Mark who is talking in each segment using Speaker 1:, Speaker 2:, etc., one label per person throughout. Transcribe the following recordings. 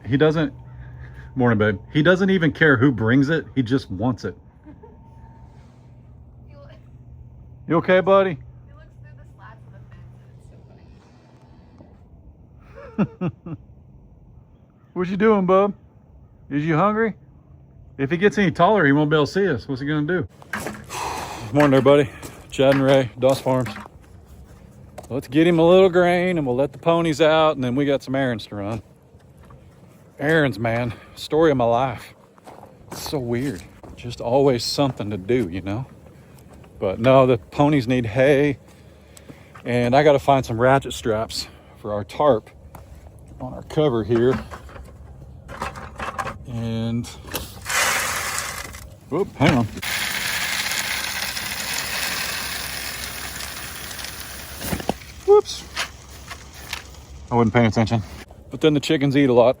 Speaker 1: He doesn't, morning babe. He doesn't even care who brings it. He just wants it. You okay, buddy?
Speaker 2: He looks through the slats of the fence and it's so funny.
Speaker 1: What you doing, bub? Is you hungry? If he gets any taller, he won't be able to see us. What's he gonna do? Morning, everybody. Chad and Ray, Doss Farms. Let's get him a little grain and we'll let the ponies out, and then we got some errands to run. Errands, man. Story of my life. It's so weird. Just always something to do, you know? But no, the ponies need hay, and I got to find some ratchet straps for our tarp on our cover here. And, whoop, hang on. Whoops. I wasn't paying attention. But then the chickens eat a lot.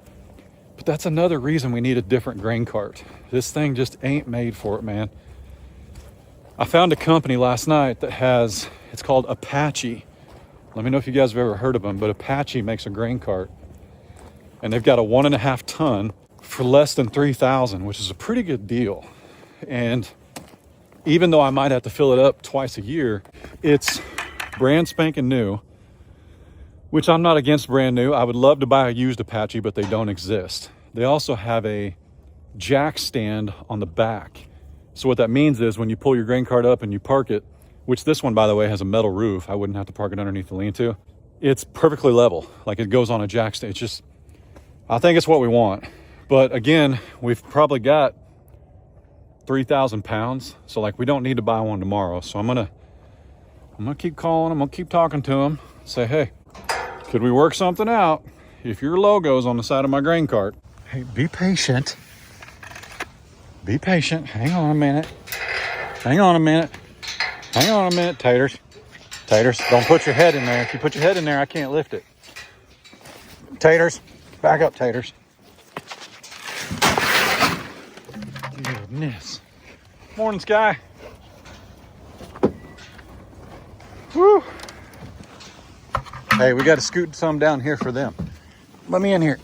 Speaker 1: But that's another reason we need a different grain cart. This thing just ain't made for it, man. I found a company last night that has, it's called Apache. Let me know if you guys have ever heard of them, but Apache makes a grain cart. And they've got a 1.5 ton for less than $3,000, which is a pretty good deal. And even though I might have to fill it up twice a year, it's brand spanking new, which I'm not against brand new. I would love to buy a used Apache, but they don't exist. They also have a jack stand on the back. So what that means is when you pull your grain cart up and you park it, which this one, by the way, has a metal roof. I wouldn't have to park it underneath the lean-to. It's perfectly level, like it goes on a jack stand. It's just, I think it's what we want. But again, we've probably got 3,000 pounds. So like we don't need to buy one tomorrow. So I'm gonna keep calling, I'm gonna keep talking to them. Say, hey, could we work something out if your logo's on the side of my grain cart? Hey, be patient. Be patient. Hang on a minute. Hang on a minute. Hang on a minute, taters. Taters, don't put your head in there. If you put your head in there, I can't lift it. Taters, back up, taters. Goodness. Morning, Sky. Woo. Hey, we got to scoot some down here for them. Let me in here.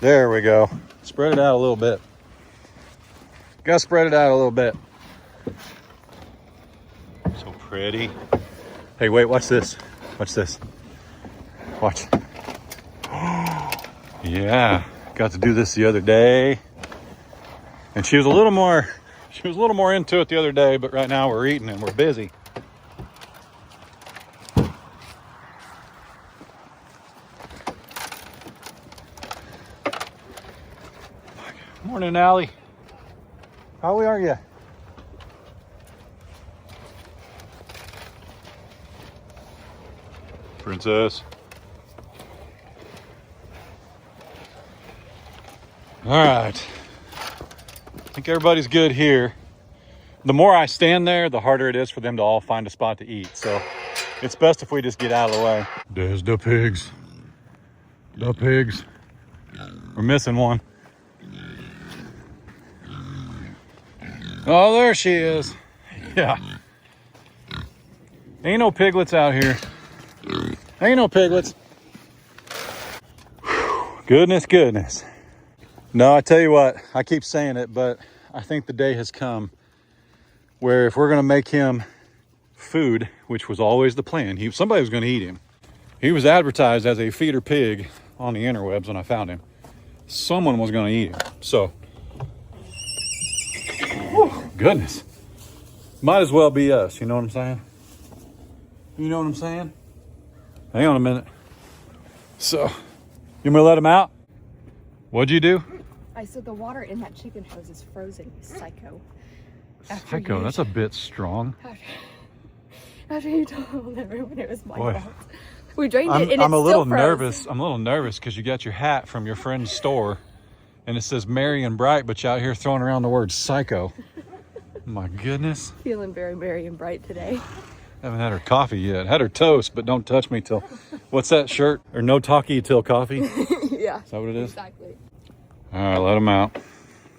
Speaker 1: There we go. Spread it out a little bit. Gotta spread it out a little bit. So pretty. Hey, wait, watch this. Watch this. Watch. Yeah, got to do this the other day. And she was a little more into it the other day, but right now we're eating and we're busy. Morning, Allie. How are you? Princess. All right. I think everybody's good here. The more I stand there, the harder it is for them to all find a spot to eat. So it's best if we just get out of the way. There's the pigs. The pigs. We're missing one. Oh, there she is. Yeah. Ain't no piglets out here. Ain't no piglets. Goodness, goodness. No, I tell you what, I keep saying it, but I think the day has come where if we're going to make him food, which was always the plan, somebody was going to eat him. He was advertised as a feeder pig on the interwebs when I found him. Someone was going to eat him. So, whew, goodness. Might as well be us, you know what I'm saying? You know what I'm saying? Hang on a minute. So, you want me to let him out? What'd you do?
Speaker 2: I said the water in that chicken hose is frozen, you psycho.
Speaker 1: Psycho, that's a bit strong.
Speaker 2: After you told everyone it was my fault. We drained it and
Speaker 1: I'm a little
Speaker 2: still froze.
Speaker 1: nervous. I'm a little nervous because you got your hat from your friend's store and it says merry and bright, but you out here throwing around the word psycho. My goodness.
Speaker 2: Feeling very merry and bright today.
Speaker 1: Haven't had her coffee yet. Had her toast, but don't touch me till, what's that shirt? Or no talkie till coffee?
Speaker 2: Yeah.
Speaker 1: Is that what it is?
Speaker 2: Exactly.
Speaker 1: All right, let them out.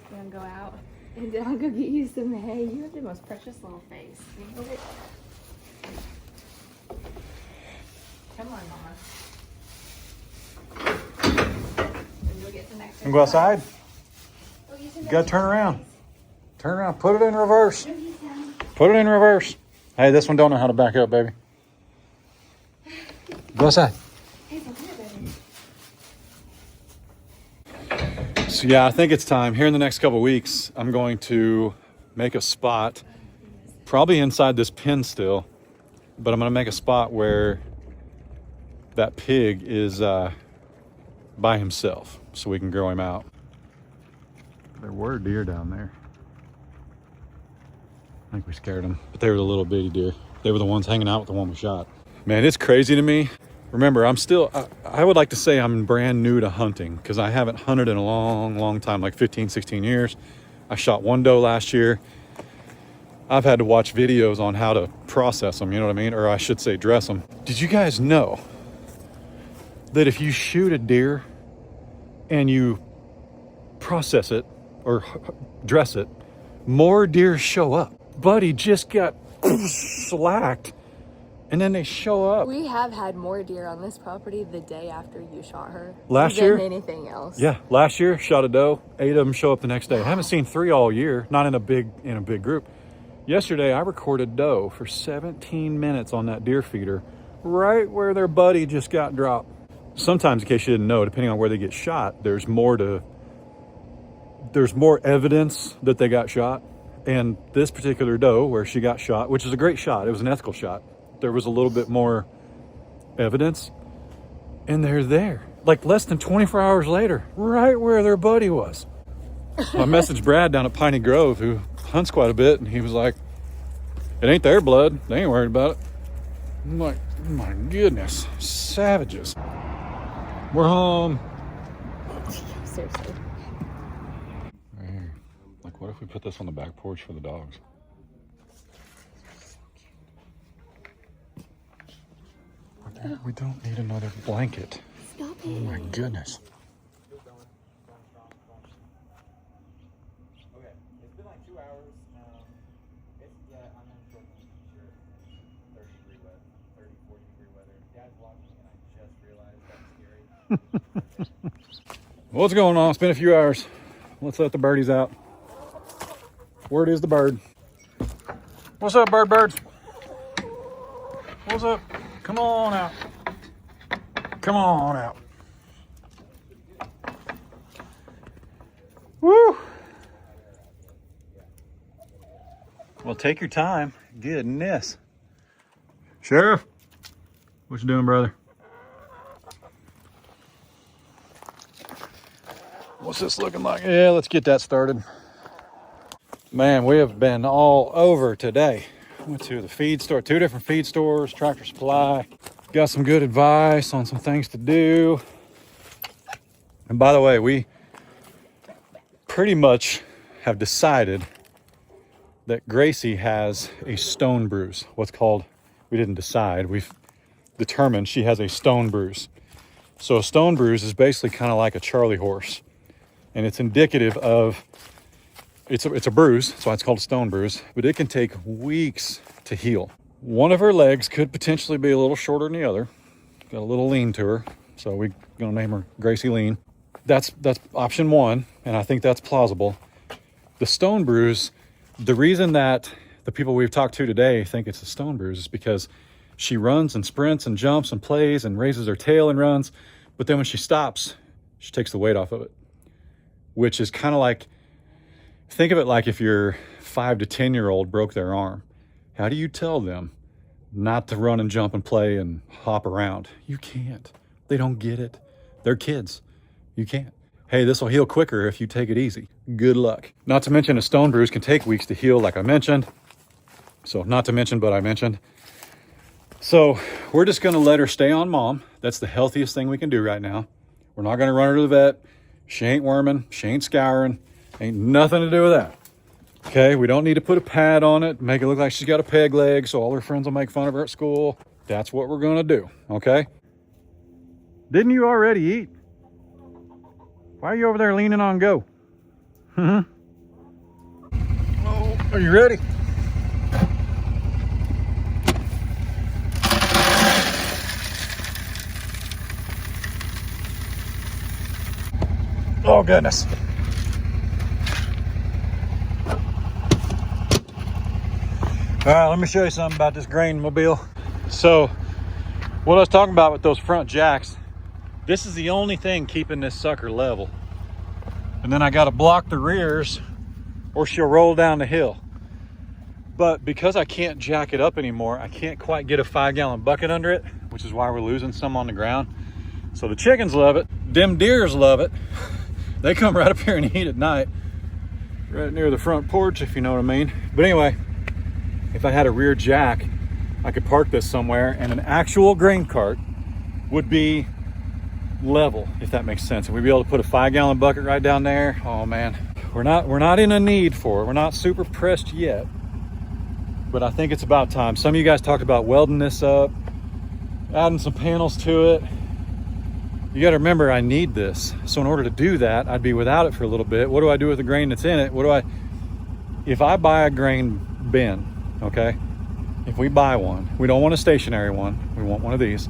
Speaker 2: You want to go out? And then I'll go get you some hay. You have the most precious little face. Can you hold it? Come on, Mama.
Speaker 1: And go outside.
Speaker 2: Oh,
Speaker 1: You gotta turn around. Turn around. Put it in reverse. Put it in reverse. Hey, this one don't know how to back up, baby. Go outside. So yeah, I think it's time. Here in the next couple of weeks, I'm going to make a spot, probably inside this pen still, but I'm gonna make a spot where that pig is by himself so we can grow him out. There were deer down there. I think we scared them, but they were the little bitty deer. They were the ones hanging out with the one we shot. Man, it's crazy to me. Remember, I would like to say I'm brand new to hunting because I haven't hunted in a long time, like 15, 16 years. I shot one doe last year. I've had to watch videos on how to process them, you know what I mean? Or I should say dress them. Did you guys know that if you shoot a deer and you process it or dress it, more deer show up? Buddy just got slacked and then they show up.
Speaker 2: We have had more deer on this property the day after you shot her.
Speaker 1: Last year?
Speaker 2: Than anything else.
Speaker 1: Yeah, last year shot a doe, 8 of them show up the next day. I haven't seen 3 all year, not in a big group. Yesterday I recorded doe for 17 minutes on that deer feeder, right where their buddy just got dropped. Sometimes, in case you didn't know, depending on where they get shot, there's more evidence that they got shot. And this particular doe where she got shot, which is a great shot, it was an ethical shot, there was a little bit more evidence, and they're there like less than 24 hours later, right where their buddy was. I messaged Brad down at Piney Grove, who hunts quite a bit, and he was like, it ain't their blood, they ain't worried about it. I'm like, oh my goodness, savages. We're home.
Speaker 2: Seriously.
Speaker 1: Right here. Like, what if we put this on the back porch for the dogs? We don't need another blanket.
Speaker 2: Stop it.
Speaker 1: Oh my goodness.
Speaker 3: Okay, it's been like 2 hours. I'm in Joplin, sure. 30-degree weather, 30, 40-degree weather. Dad's watching, and I just realized that's scary.
Speaker 1: What's going on? It's been a few hours. Let's let the birdies out. Word is the bird. What's up, birds? What's up? Come on out. Come on out. Woo! Well, take your time. Goodness. Sheriff, what you doing, brother? What's this looking like? Yeah, let's get that started. Man, we have been all over today. Went to the feed store, 2 different feed stores, Tractor Supply. Got some good advice on some things to do. And by the way, we pretty much have decided that Gracie has a stone bruise. We didn't decide, we've determined she has a stone bruise. So a stone bruise is basically kind of like a Charlie horse. And it's indicative of, it's a bruise, that's why it's called a stone bruise, but it can take weeks to heal. One of her legs could potentially be a little shorter than the other. Got a little lean to her, so we're gonna name her Gracie Lean. That's option 1, and I think that's plausible. The stone bruise, the reason that the people we've talked to today think it's a stone bruise is because she runs and sprints and jumps and plays and raises her tail and runs, but then when she stops, she takes the weight off of it, which is kind of like, think of it like if your 5 to 10-year-old broke their arm. How do you tell them not to run and jump and play and hop around? You can't. They don't get it. They're kids. You can't. Hey, this will heal quicker if you take it easy. Good luck. Not to mention a stone bruise can take weeks to heal, like I mentioned. So not to mention, but I mentioned. So we're just going to let her stay on mom. That's the healthiest thing we can do right now. We're not going to run her to the vet. She ain't worming. She ain't scouring. Ain't nothing to do with that. Okay, we don't need to put a pad on it, make it look like she's got a peg leg so all her friends will make fun of her at school. That's what we're gonna do, okay? Didn't you already eat? Why are you over there leaning on go? Oh, are you ready? Oh goodness. All right, let me show you something about this grain mobile. So what I was talking about with those front jacks, this is the only thing keeping this sucker level. And then I got to block the rears or she'll roll down the hill. But because I can't jack it up anymore, I can't quite get a 5-gallon bucket under it, which is why we're losing some on the ground. So the chickens love it. Them deers love it. They come right up here and eat at night, right near the front porch, if you know what I mean. But anyway, if I had a rear jack, I could park this somewhere and an actual grain cart would be level, if that makes sense. And we'd be able to put a 5-gallon bucket right down there. Oh man, we're not in a need for it. We're not super pressed yet, but I think it's about time. Some of you guys talked about welding this up, adding some panels to it. You got to remember, I need this. So in order to do that, I'd be without it for a little bit. What do I do with the grain that's in it? If I buy a grain bin, okay? If we buy one, we don't want a stationary one. We want one of these.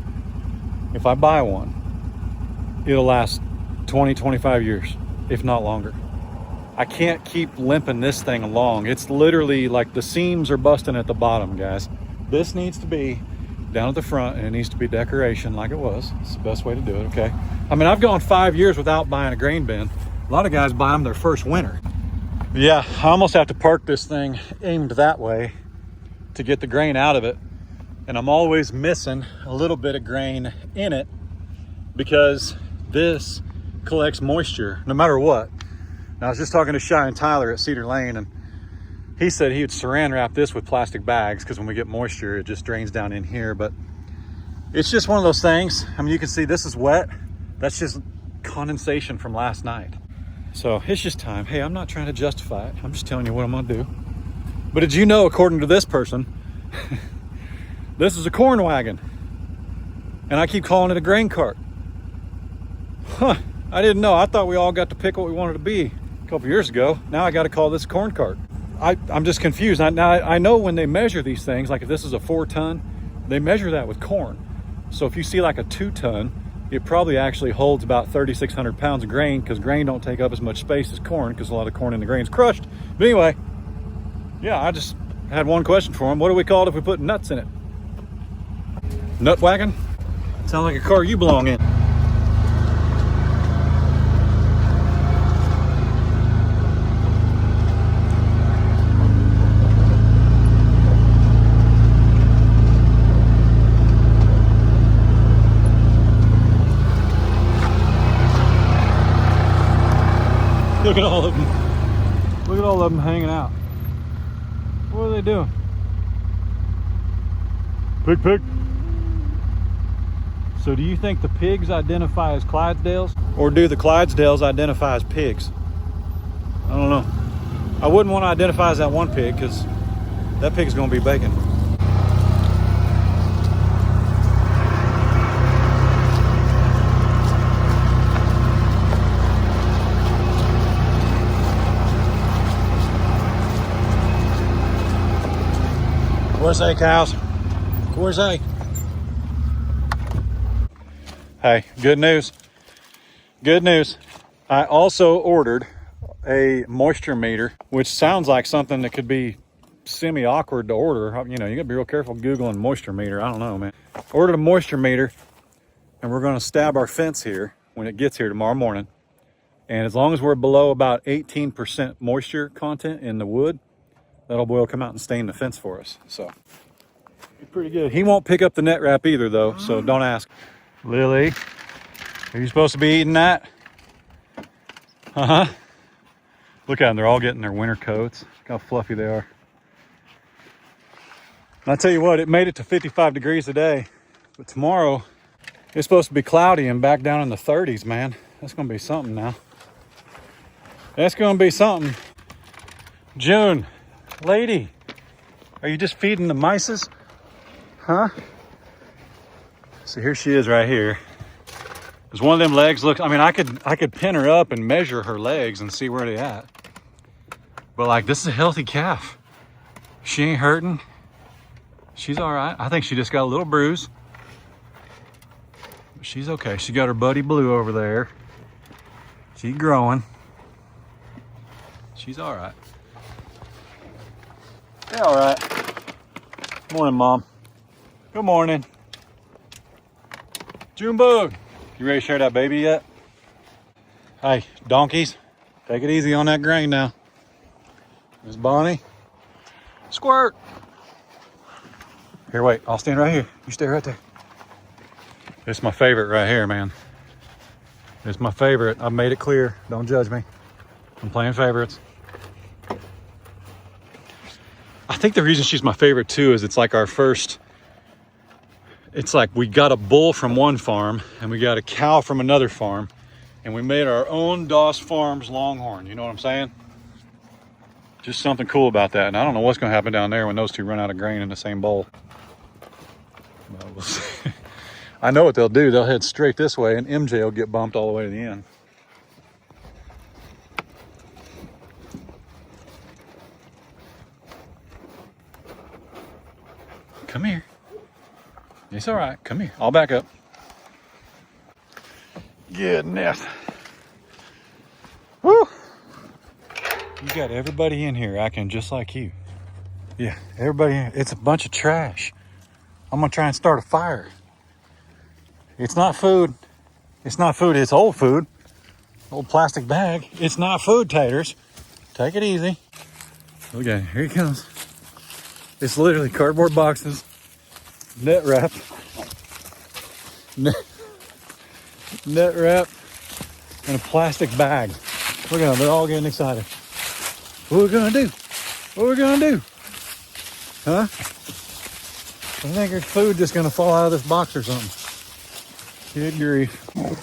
Speaker 1: If I buy one, it'll last 20, 25 years, if not longer. I can't keep limping this thing along. It's literally like the seams are busting at the bottom, guys. This needs to be down at the front and it needs to be decoration like it was. It's the best way to do it, okay? I mean, I've gone 5 years without buying a grain bin. A lot of guys buy them their first winter. Yeah, I almost have to park this thing aimed that way to get the grain out of it. And I'm always missing a little bit of grain in it because this collects moisture no matter what. Now, I was just talking to Shy and Tyler at Cedar Lane, and he said he would saran wrap this with plastic bags because when we get moisture, it just drains down in here. But it's just one of those things. I mean, you can see this is wet. That's just condensation from last night. So it's just time. Hey, I'm not trying to justify it. I'm just telling you what I'm gonna do. But did you know, according to this person, this is a corn wagon, and I keep calling it a grain cart. Huh, I didn't know. I thought we all got to pick what we wanted to be a couple years ago. Now I got to call this a corn cart. I'm just confused. Now I know when they measure these things, like if this is a 4-ton, they measure that with corn. So if you see like a 2-ton, it probably actually holds about 3,600 pounds of grain, because grain don't take up as much space as corn, because a lot of corn in the grain is crushed. But anyway, yeah, I just had one question for him. What do we call it if we put nuts in it? Nut wagon? Sounds like a car you belong in. Look at all of them. Look at all of them hanging out. What are they doing? Pig. So do you think the pigs identify as Clydesdales? Or do the Clydesdales identify as pigs? I don't know. I wouldn't want to identify as that one pig, because that pig's going to be bacon. Correlating cows. Correlating. Hey, good news. Good news. I also ordered a moisture meter, which sounds like something that could be semi-awkward to order. You know, you gotta be real careful Googling moisture meter. I don't know, man. Ordered a moisture meter, and we're gonna stab our fence here when it gets here tomorrow morning. And as long as we're below about 18% moisture content in the wood, that old boy will come out and stain the fence for us. So, pretty good. He won't pick up the net wrap either, though, so don't ask. Lily, are you supposed to be eating that? Uh-huh. Look at them. They're all getting their winter coats. Look how fluffy they are. And I tell you what, it made it to 55 degrees today. But tomorrow, it's supposed to be cloudy and back down in the 30s, man. That's going to be something now. That's going to be something. June. Lady, are you just feeding the mices? Huh? So here she is right here. Does one of them legs look, I mean, I could pin her up and measure her legs and see where they at. But like, this is a healthy calf. She ain't hurting. She's all right. I think she just got a little bruise. But she's okay. She got her buddy Blue over there. She's growing. She's all right. Yeah, all right. Morning, Mom. Good morning. Junebug, you ready to share that baby yet? Hey, donkeys, take it easy on that grain now. Miss Bonnie, squirt. Here, wait, I'll stand right here. You stay right there. This is my favorite right here, man. It's my favorite. I've made it clear. Don't judge me. I'm playing favorites. I think the reason she's my favorite too is it's like our first, it's like we got a bull from one farm and we got a cow from another farm and we made our own Doss Farms Longhorn. You know what I'm saying? Just something cool about that. And I don't know what's going to happen down there when those two run out of grain in the same bowl. But we'll see. I know what they'll do. They'll head straight this way and MJ will get bumped all the way to the end. Come here. It's all right. Come here. I'll back up. Goodness. Woo! You got everybody in here acting just like you. Yeah, everybody. It's a bunch of trash. I'm going to try and start a fire. It's not food. It's not food. It's old food. Old plastic bag. It's not food, taters. Take it easy. Okay, here he comes. It's literally cardboard boxes, net wrap, net wrap, and a plastic bag. Look at them. They're all getting excited. What are we going to do? What are we going to do? Huh? I think there's food just going to fall out of this box or something. Good grief. You want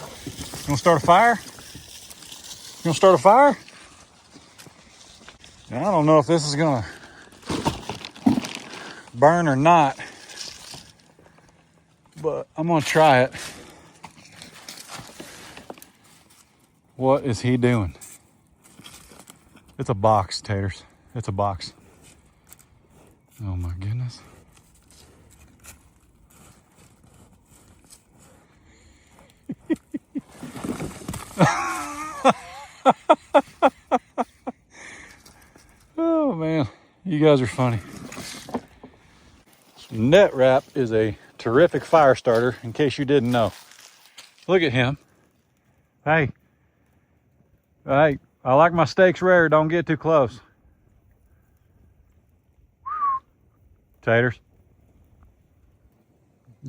Speaker 1: to start a fire? You want to start a fire? Now, I don't know if this is going to burn or not, but I'm going to try it. What is he doing? It's a box, taters. It's a box. Oh my goodness. Oh man, you guys are funny. Net wrap is a terrific fire starter, in case you didn't know. Look at him. Hey, I like my steaks rare. Don't get too close. Taters.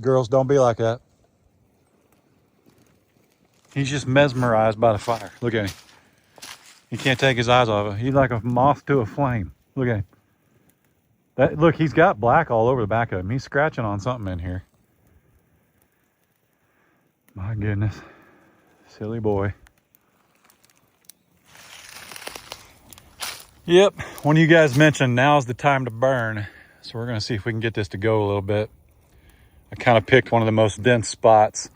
Speaker 1: Girls, don't be like that. He's just mesmerized by the fire. Look at him. He can't take his eyes off it. He's like a moth to a flame. Look at him. Look, he's got black all over the back of him. He's scratching on something in here. My goodness. Silly boy. Yep, one of you guys mentioned now's the time to burn. So we're going to see if we can get this to go a little bit. I kind of picked one of the most dense spots.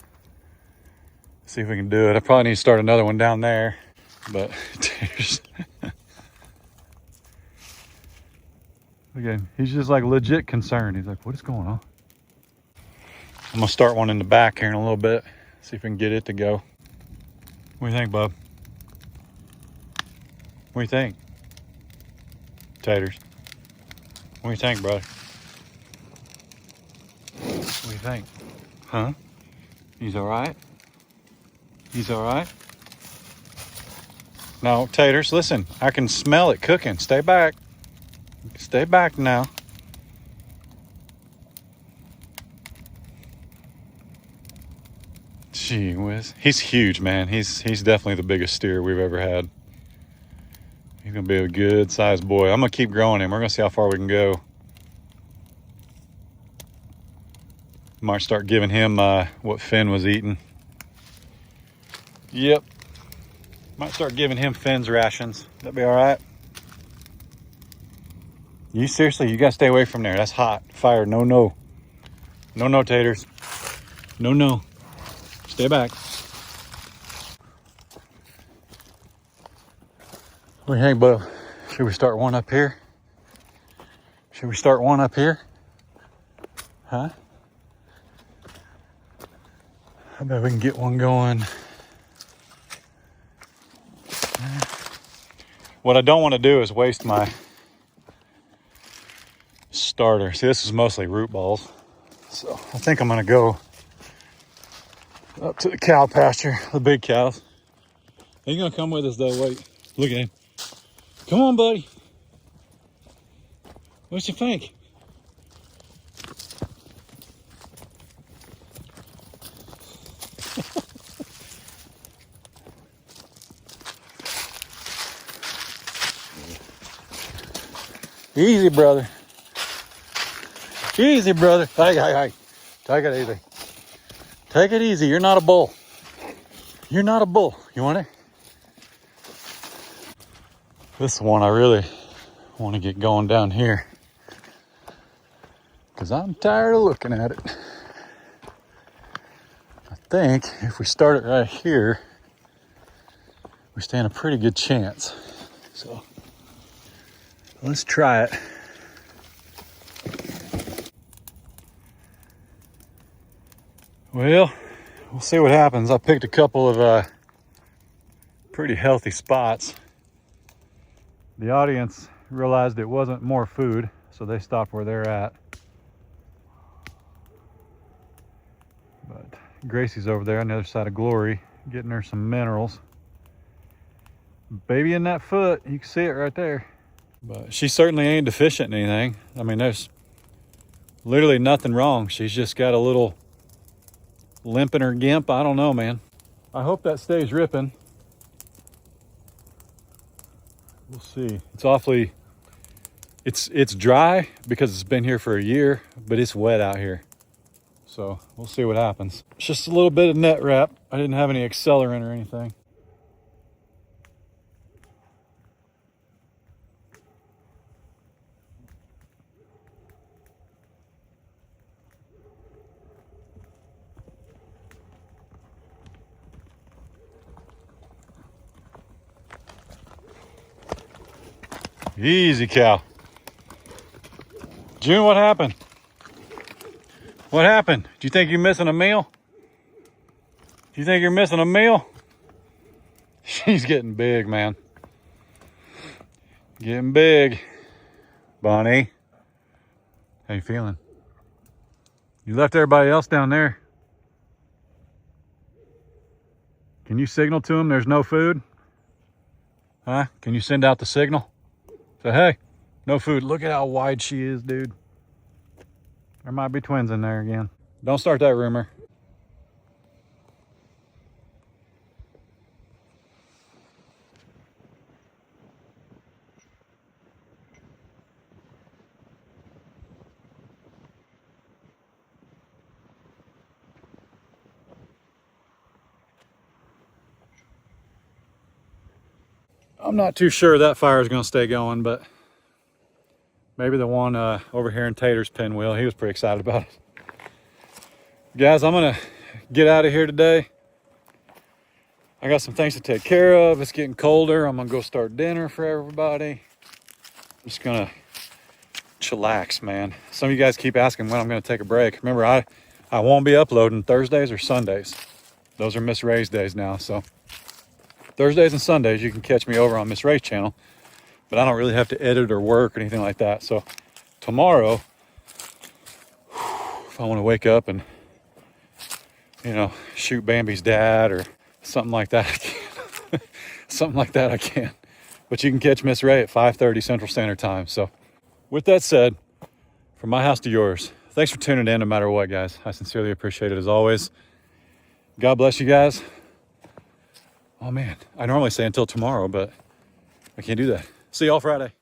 Speaker 1: See if we can do it. I probably need to start another one down there. But again, he's just like legit concerned. He's like, what is going on? I'm going to start one in the back here in a little bit. See if we can get it to go. What do you think, bub? What do you think? Taters. What do you think, brother? What do you think? Huh? He's all right? He's all right? No, taters, listen. I can smell it cooking. Stay back. Stay back now. Gee whiz. He's huge, man. He's definitely the biggest steer we've ever had. He's going to be a good sized boy. I'm going to keep growing him. We're going to see how far we can go. Might start giving him what Finn was eating. Yep. Might start giving him Finn's rations. That'd be all right. You seriously, you got to stay away from there. That's hot. Fire. No, no. No, no, taters. No, no. Stay back. What do you think, bub? Should we start one up here? Should we start one up here? Huh? I bet we can get one going What I don't want to do is waste my starter. See, this is mostly root balls. So I think I'm gonna go up to the cow pasture, the big cows. Are you gonna come with us though? Wait, look at him. Come on, buddy. What you think? Easy, brother. Easy, brother. Hey. Take it easy. Take it easy. You're not a bull. You're not a bull. You want it? This one I really want to get going down here because I'm tired of looking at it. I think if we start it right here, we stand a pretty good chance. So let's try it. Well, we'll see what happens. I picked a couple of pretty healthy spots. The audience realized it wasn't more food, so they stopped where they're at. But Gracie's over there on the other side of Glory, getting her some minerals. Baby in that foot, you can see it right there. But she certainly ain't deficient in anything. I mean, there's literally nothing wrong. She's just got a little limp in her gimp. I don't know, man. I hope that stays ripping. We'll see. It's awfully, it's dry because it's been here for a year, but it's wet out here. So we'll see what happens. It's just a little bit of net wrap. I didn't have any accelerant or anything. Easy, cow. June, what happened? What happened? Do you think you're missing a meal? Do you think you're missing a meal? She's getting big, man. Getting big. Bonnie, how you feeling? You left everybody else down there. Can you signal to them there's no food? Huh? Can you send out the signal? Say, hey, no food. Look at how wide she is, dude. There might be twins in there again. Don't start that rumor. I'm not too sure that fire is going to stay going, but maybe the one over here in Tater's pinwheel, he was pretty excited about it. Guys, I'm going to get out of here today. I got some things to take care of. It's getting colder. I'm going to go start dinner for everybody. I'm just going to chillax, man. Some of you guys keep asking when I'm going to take a break. Remember, I won't be uploading Thursdays or Sundays. Those are Miss Ray's days now, so Thursdays and Sundays, you can catch me over on Miss Ray's channel, but I don't really have to edit or work or anything like that. So tomorrow, if I want to wake up and, you know, shoot Bambi's dad or something like that, I can. Something like that I can. But you can catch Miss Ray at 5:30 Central Standard Time. So with that said, from my house to yours, thanks for tuning in no matter what, guys. I sincerely appreciate it as always. God bless you guys. Oh man, I normally say until tomorrow, but I can't do that. See y'all Friday.